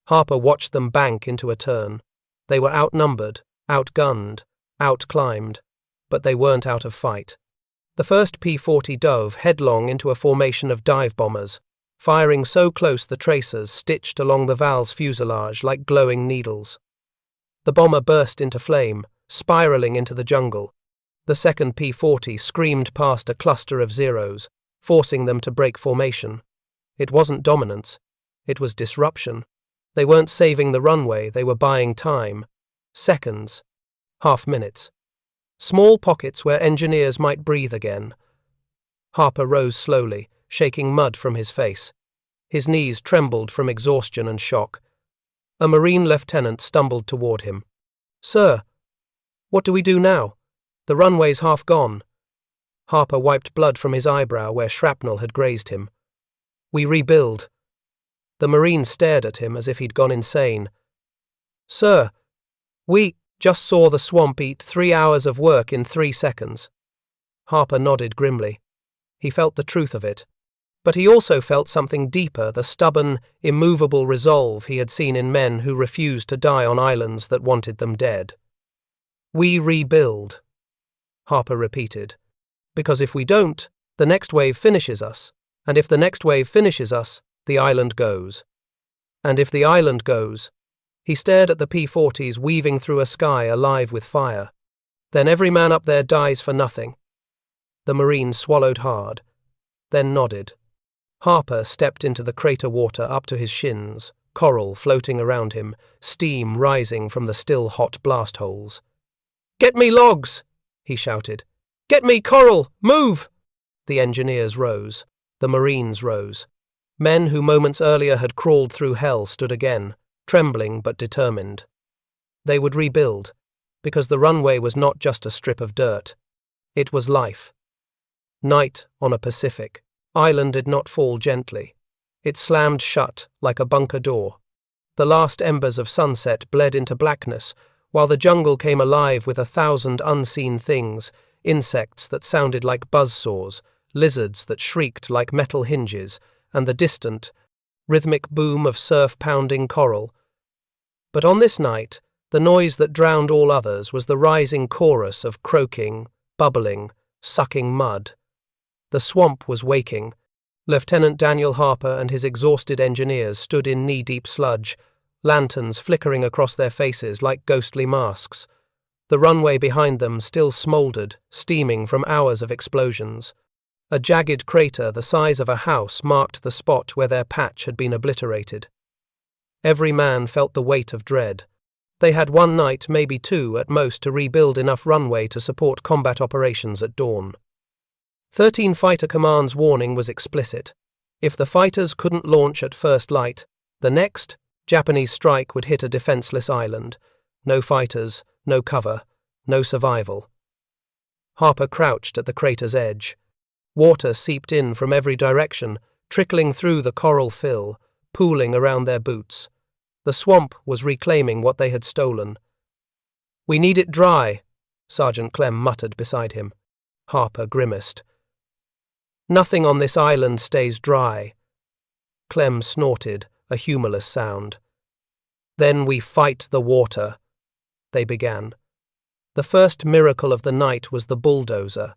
S1: Harper watched them bank into a turn. They were outnumbered, outgunned, outclimbed, but they weren't out of fight. The first P-40 dove headlong into a formation of dive bombers, firing so close the tracers stitched along the Val's fuselage like glowing needles. The bomber burst into flame, spiraling into the jungle. The second P-40 screamed past a cluster of Zeros, forcing them to break formation. It wasn't dominance, it was disruption. They weren't saving the runway, they were buying time. Seconds. Half minutes. Small pockets where engineers might breathe again. Harper rose slowly, shaking mud from his face. His knees trembled from exhaustion and shock. A Marine lieutenant stumbled toward him. "Sir, what do we do now? The runway's half gone." Harper wiped blood from his eyebrow where shrapnel had grazed him. "We rebuild." The Marine stared at him as if he'd gone insane. "Sir, we just saw the swamp eat 3 hours of work in 3 seconds. Harper nodded grimly. He felt the truth of it. But he also felt something deeper, the stubborn, immovable resolve he had seen in men who refused to die on islands that wanted them dead. "We rebuild," Harper repeated. "Because if we don't, the next wave finishes us. And if the next wave finishes us, the island goes. And if the island goes..." He stared at the P-40s weaving through a sky alive with fire. "Then every man up there dies for nothing." The Marine swallowed hard, then nodded. Harper stepped into the crater water up to his shins, coral floating around him, steam rising from the still hot blast holes. "Get me logs!" he shouted. "Get me coral! Move!" The engineers rose. The Marines rose. Men who moments earlier had crawled through hell stood again, trembling but determined. They would rebuild, because the runway was not just a strip of dirt. It was life. Night on a Pacific island did not fall gently. It slammed shut like a bunker door. The last embers of sunset bled into blackness, while the jungle came alive with 1,000 unseen things, insects that sounded like buzzsaws, lizards that shrieked like metal hinges, and the distant, rhythmic boom of surf-pounding coral. But on this night, the noise that drowned all others was the rising chorus of croaking, bubbling, sucking mud. The swamp was waking. Lieutenant Daniel Harper and his exhausted engineers stood in knee-deep sludge, lanterns flickering across their faces like ghostly masks. The runway behind them still smouldered, steaming from hours of explosions. A jagged crater the size of a house marked the spot where their patch had been obliterated. Every man felt the weight of dread. They had 1 night, maybe 2 at most, to rebuild enough runway to support combat operations at dawn. 13 Fighter Command's warning was explicit. If the fighters couldn't launch at first light, the next Japanese strike would hit a defenseless island. No fighters, no cover, no survival. Harper crouched at the crater's edge. Water seeped in from every direction, trickling through the coral fill, pooling around their boots. The swamp was reclaiming what they had stolen. "We need it dry," Sergeant Clem muttered beside him. Harper grimaced. "Nothing on this island stays dry." Clem snorted, a humorless sound. "Then we fight the water," they began. The first miracle of the night was the bulldozer.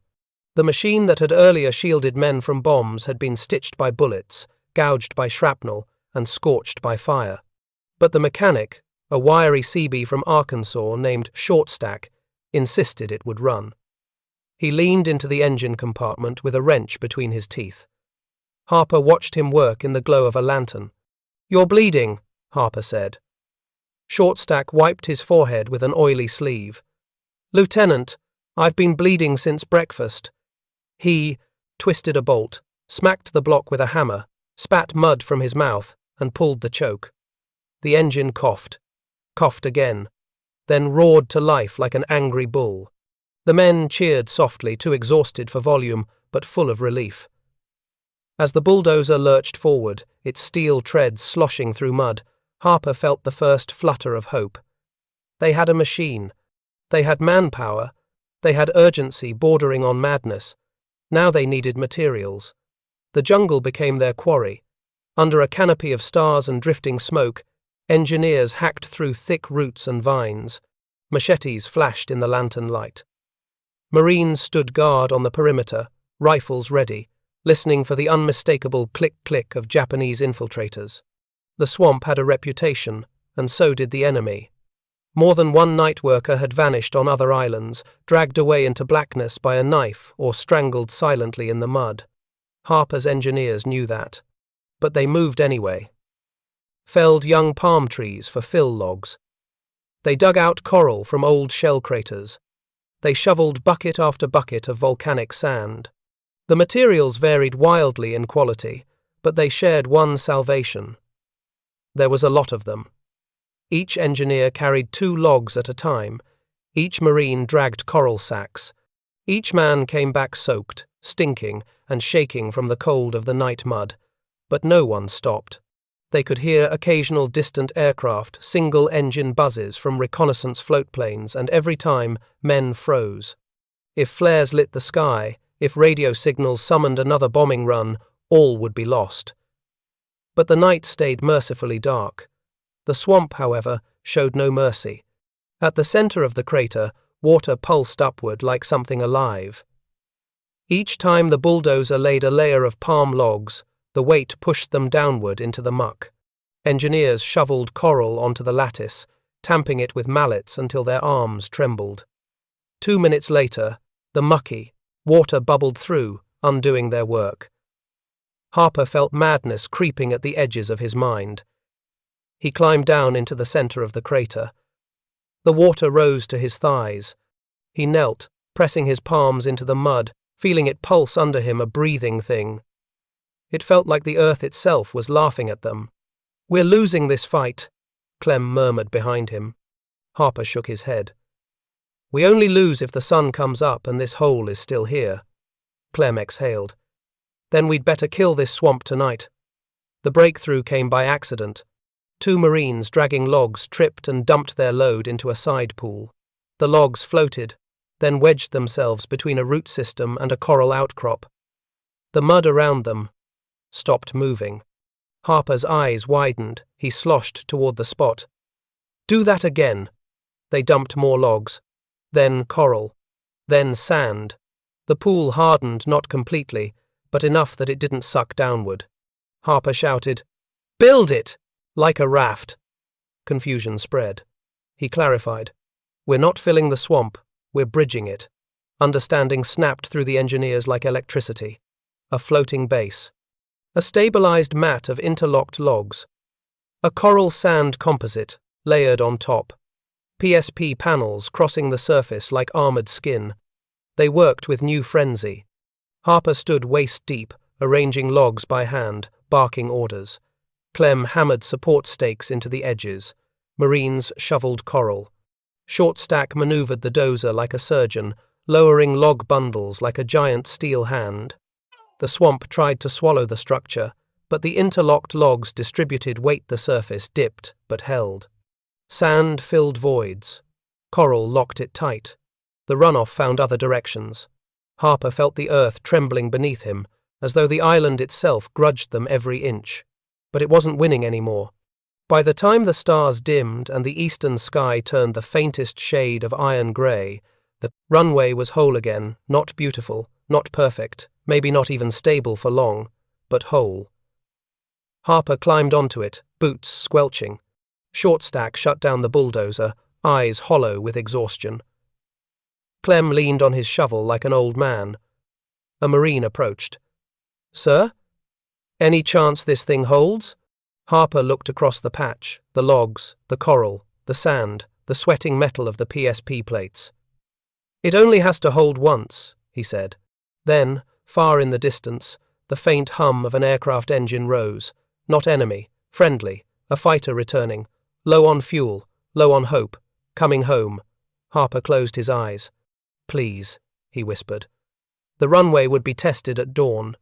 S1: The machine that had earlier shielded men from bombs had been stitched by bullets, gouged by shrapnel, and scorched by fire. But the mechanic, a wiry Seabee from Arkansas named Shortstack, insisted it would run. He leaned into the engine compartment with a wrench between his teeth. Harper watched him work in the glow of a lantern. "You're bleeding," Harper said. Shortstack wiped his forehead with an oily sleeve. "Lieutenant, I've been bleeding since breakfast." He twisted a bolt, smacked the block with a hammer, spat mud from his mouth, and pulled the choke. The engine coughed again, then roared to life like an angry bull. The men cheered softly, too exhausted for volume, but full of relief. As the bulldozer lurched forward, its steel treads sloshing through mud, Harper felt the first flutter of hope. They had a machine. They had manpower. They had urgency bordering on madness. Now they needed materials. The jungle became their quarry. Under a canopy of stars and drifting smoke, engineers hacked through thick roots and vines. Machetes flashed in the lantern light. Marines stood guard on the perimeter, rifles ready, listening for the unmistakable click-click of Japanese infiltrators. The swamp had a reputation, and so did the enemy. More than one night worker had vanished on other islands, dragged away into blackness by a knife or strangled silently in the mud. Harper's engineers knew that. But they moved anyway. Felled young palm trees for fill logs. They dug out coral from old shell craters. They shoveled bucket after bucket of volcanic sand. The materials varied wildly in quality, but they shared one salvation. There was a lot of them. Each engineer carried 2 logs at a time. Each marine dragged coral sacks. Each man came back soaked, stinking, and shaking from the cold of the night mud. But no one stopped. They could hear occasional distant aircraft, single-engine buzzes from reconnaissance floatplanes, and every time, men froze. If flares lit the sky, if radio signals summoned another bombing run, all would be lost. But the night stayed mercifully dark. The swamp, however, showed no mercy. At the center of the crater, water pulsed upward like something alive. Each time the bulldozer laid a layer of palm logs, the weight pushed them downward into the muck. Engineers shoveled coral onto the lattice, tamping it with mallets until their arms trembled. 2 minutes later, the mucky water bubbled through, undoing their work. Harper felt madness creeping at the edges of his mind. He climbed down into the center of the crater. The water rose to his thighs. He knelt, pressing his palms into the mud, feeling it pulse under him, a breathing thing. It felt like the earth itself was laughing at them. "We're losing this fight," Clem murmured behind him. Harper shook his head. "We only lose if the sun comes up and this hole is still here." Clem exhaled. "Then we'd better kill this swamp tonight." The breakthrough came by accident. 2 Marines dragging logs tripped and dumped their load into a side pool. The logs floated, then wedged themselves between a root system and a coral outcrop. The mud around them stopped moving. Harper's eyes widened. He sloshed toward the spot. "Do that again." They dumped more logs, then coral, then sand. The pool hardened, not completely, but enough that it didn't suck downward. Harper shouted, "Build it!" Like a raft. Confusion spread. He clarified, "We're not filling the swamp, we're bridging it." Understanding snapped through the engineers like electricity. A floating base. A stabilized mat of interlocked logs. A coral sand composite, layered on top. PSP panels crossing the surface like armored skin. They worked with new frenzy. Harper stood waist-deep, arranging logs by hand, barking orders. Clem hammered support stakes into the edges. Marines shoveled coral. Shortstack maneuvered the dozer like a surgeon, lowering log bundles like a giant steel hand. The swamp tried to swallow the structure, but the interlocked logs distributed weight. The surface dipped, but held. Sand filled voids. Coral locked it tight. The runoff found other directions. Harper felt the earth trembling beneath him, as though the island itself grudged them every inch. But it wasn't winning anymore. By the time the stars dimmed and the eastern sky turned the faintest shade of iron grey, the runway was whole again, not beautiful, not perfect, maybe not even stable for long, but whole. Harper climbed onto it, boots squelching. Shortstack shut down the bulldozer, eyes hollow with exhaustion. Clem leaned on his shovel like an old man. A Marine approached. "Sir? Any chance this thing holds?" Harper looked across the patch, the logs, the coral, the sand, the sweating metal of the PSP plates. "It only has to hold once," he said. Then, far in the distance, the faint hum of an aircraft engine rose. Not enemy, friendly, a fighter returning, low on fuel, low on hope, coming home. Harper closed his eyes. "Please," he whispered. The runway would be tested at dawn.